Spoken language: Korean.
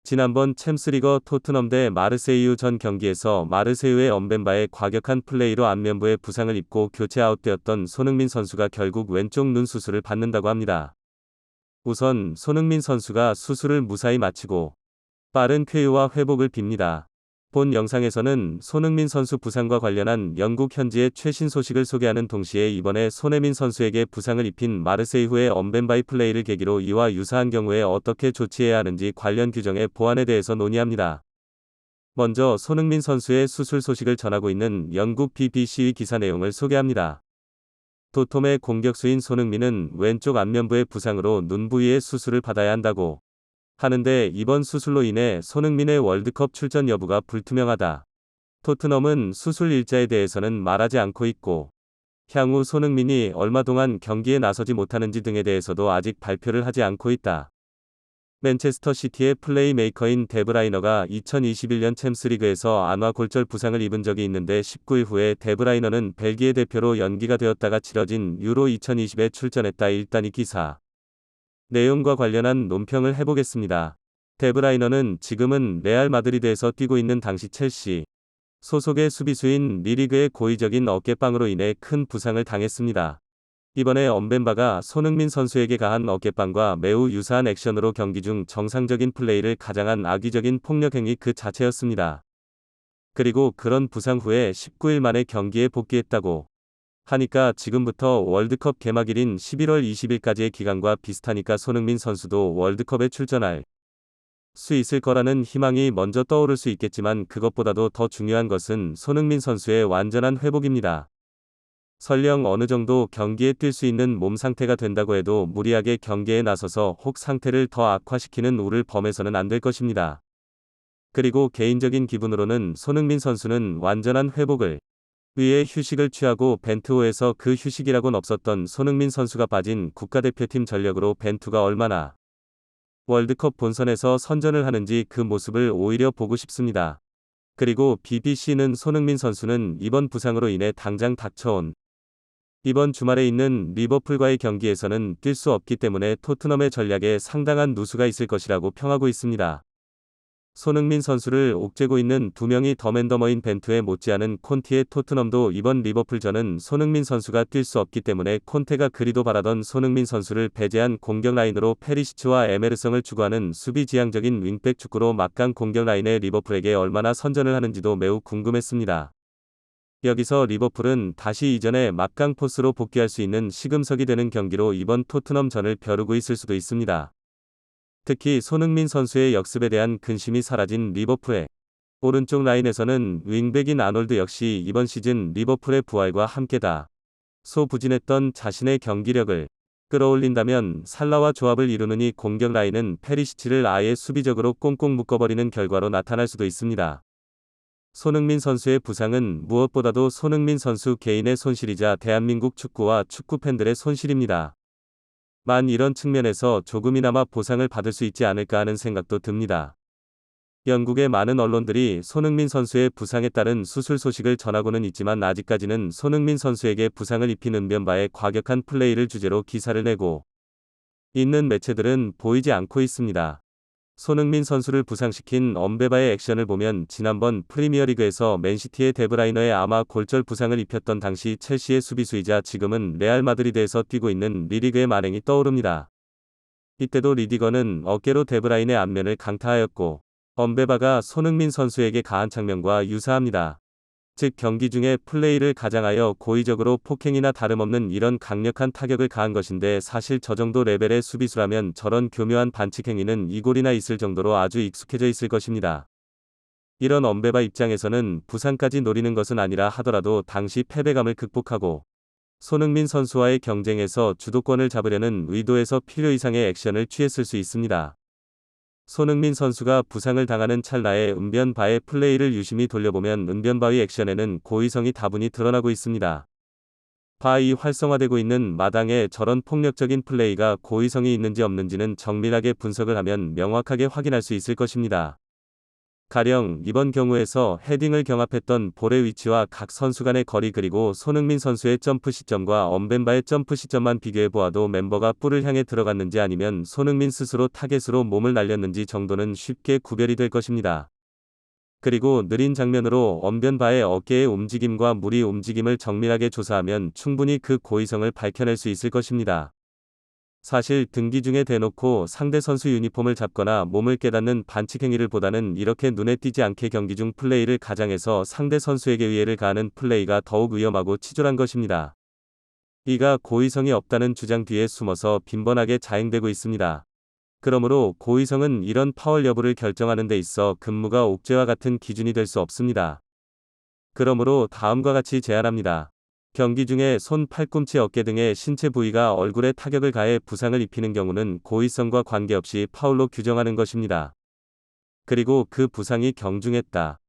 지난번 챔스리거 토트넘 대 마르세유 전 경기에서 마르세유의 언벤바의 과격한 플레이로 안면부에 부상을 입고 교체 아웃되었던 손흥민 선수가 결국 왼쪽 눈 수술을 받는다고 합니다. 우선 손흥민 선수가 수술을 무사히 마치고 빠른 쾌유와 회복을 빕니다. 본 영상에서는 손흥민 선수 부상과 관련한 영국 현지의 최신 소식을 소개하는 동시에 이번에 손흥민 선수에게 부상을 입힌 마르세유의 언벤바이 플레이를 계기로 이와 유사한 경우에 어떻게 조치해야 하는지 관련 규정의 보완에 대해서 논의합니다. 먼저 손흥민 선수의 수술 소식을 전하고 있는 영국 BBC의 기사 내용을 소개합니다. 토트넘의 공격수인 손흥민은 왼쪽 안면부의 부상으로 눈 부위의 수술을 받아야 한다고 하는데 이번 수술로 인해 손흥민의 월드컵 출전 여부가 불투명하다. 토트넘은 수술 일자에 대해서는 말하지 않고 있고 향후 손흥민이 얼마 동안 경기에 나서지 못하는지 등에 대해서도 아직 발표를 하지 않고 있다. 맨체스터 시티의 플레이메이커인 데브라이너가 2021년 챔스리그에서 안와 골절 부상을 입은 적이 있는데 19일 후에 데브라이너는 벨기에 대표로 연기가 되었다가 치러진 유로 2020에 출전했다. 일단 이 기사 내용과 관련한 논평을 해보겠습니다. 데브라이너는 지금은 레알 마드리드에서 뛰고 있는 당시 첼시 소속의 수비수인 리리그의 고의적인 어깨빵으로 인해 큰 부상을 당했습니다. 이번에 언벤바가 손흥민 선수에게 가한 어깨빵과 매우 유사한 액션으로 경기 중 정상적인 플레이를 가장한 악의적인 폭력 행위 그 자체였습니다. 그리고 그런 부상 후에 19일 만에 경기에 복귀했다고 하니까 지금부터 월드컵 개막일인 11월 20일까지의 기간과 비슷하니까 손흥민 선수도 월드컵에 출전할 수 있을 거라는 희망이 먼저 떠오를 수 있겠지만 그것보다도 더 중요한 것은 손흥민 선수의 완전한 회복입니다. 설령 어느 정도 경기에 뛸 수 있는 몸 상태가 된다고 해도 무리하게 경기에 나서서 혹 상태를 더 악화시키는 우를 범해서는 안 될 것입니다. 그리고 개인적인 기분으로는 손흥민 선수는 완전한 회복을 위해 휴식을 취하고 벤투호에서 그 휴식이라곤 없었던 손흥민 선수가 빠진 국가대표팀 전력으로 벤투가 얼마나 월드컵 본선에서 선전을 하는지 그 모습을 오히려 보고 싶습니다. 그리고 BBC는 손흥민 선수는 이번 부상으로 인해 당장 닥쳐온 이번 주말에 있는 리버풀과의 경기에서는 뛸 수 없기 때문에 토트넘의 전략에 상당한 누수가 있을 것이라고 평하고 있습니다. 손흥민 선수를 옥죄고 있는 두 명이 더맨더머인 벤투에 못지않은 콘티의 토트넘도 이번 리버풀전은 손흥민 선수가 뛸 수 없기 때문에 콘테가 그리도 바라던 손흥민 선수를 배제한 공격 라인으로 페리시치와 에메르송을 추구하는 수비지향적인 윙백 축구로 막강 공격 라인의 리버풀에게 얼마나 선전을 하는지도 매우 궁금했습니다. 여기서 리버풀은 다시 이전의 막강 포스로 복귀할 수 있는 시금석이 되는 경기로 이번 토트넘전을 벼르고 있을 수도 있습니다. 특히 손흥민 선수의 역습에 대한 근심이 사라진 리버풀의 오른쪽 라인에서는 윙백인 아놀드 역시 이번 시즌 리버풀의 부활과 함께다. 소부진했던 자신의 경기력을 끌어올린다면 살라와 조합을 이루느니 공격 라인은 페리시치를 아예 수비적으로 꽁꽁 묶어버리는 결과로 나타날 수도 있습니다. 손흥민 선수의 부상은 무엇보다도 손흥민 선수 개인의 손실이자 대한민국 축구와 축구 팬들의 손실입니다. 만 이런 측면에서 조금이나마 보상을 받을 수 있지 않을까 하는 생각도 듭니다. 영국의 많은 언론들이 손흥민 선수의 부상에 따른 수술 소식을 전하고는 있지만 아직까지는 손흥민 선수에게 부상을 입힌 은변바의 과격한 플레이를 주제로 기사를 내고 있는 매체들은 보이지 않고 있습니다. 손흥민 선수를 부상시킨 언베바의 액션을 보면 지난번 프리미어리그에서 맨시티의 데브라이너의 아마 골절 부상을 입혔던 당시 첼시의 수비수이자 지금은 레알 마드리드에서 뛰고 있는 리디그의 만행이 떠오릅니다. 이때도 리디거는 어깨로 데브라이너의 안면을 강타하였고 언베바가 손흥민 선수에게 가한 장면과 유사합니다. 즉 경기 중에 플레이를 가장하여 고의적으로 폭행이나 다름없는 이런 강력한 타격을 가한 것인데 사실 저 정도 레벨의 수비수라면 저런 교묘한 반칙 행위는 이골이나 있을 정도로 아주 익숙해져 있을 것입니다. 이런 언베바 입장에서는 부상까지 노리는 것은 아니라 하더라도 당시 패배감을 극복하고 손흥민 선수와의 경쟁에서 주도권을 잡으려는 의도에서 필요 이상의 액션을 취했을 수 있습니다. 손흥민 선수가 부상을 당하는 찰나에 은변바의 플레이를 유심히 돌려보면 은변바의 액션에는 고의성이 다분히 드러나고 있습니다. 바이 활성화되고 있는 마당에 저런 폭력적인 플레이가 고의성이 있는지 없는지는 정밀하게 분석을 하면 명확하게 확인할 수 있을 것입니다. 가령 이번 경우에서 헤딩을 경합했던 볼의 위치와 각 선수 간의 거리 그리고 손흥민 선수의 점프 시점과 엄벤바의 점프 시점만 비교해 보아도 멤버가 볼을 향해 들어갔는지 아니면 손흥민 스스로 타겟으로 몸을 날렸는지 정도는 쉽게 구별이 될 것입니다. 그리고 느린 장면으로 엄벤바의 어깨의 움직임과 무리 움직임을 정밀하게 조사하면 충분히 그 고의성을 밝혀낼 수 있을 것입니다. 사실 등기 중에 대놓고 상대 선수 유니폼을 잡거나 몸을 깨닫는 반칙 행위를 보다는 이렇게 눈에 띄지 않게 경기 중 플레이를 가장해서 상대 선수에게 위해를 가하는 플레이가 더욱 위험하고 치졸한 것입니다. 이가 고의성이 없다는 주장 뒤에 숨어서 빈번하게 자행되고 있습니다. 그러므로 고의성은 이런 파울 여부를 결정하는 데 있어 금무가 옥죄와 같은 기준이 될 수 없습니다. 그러므로 다음과 같이 제안합니다. 경기 중에 손, 팔꿈치, 어깨 등의 신체 부위가 얼굴에 타격을 가해 부상을 입히는 경우는 고의성과 관계없이 파울로 규정하는 것입니다. 그리고 그 부상이 경중했다.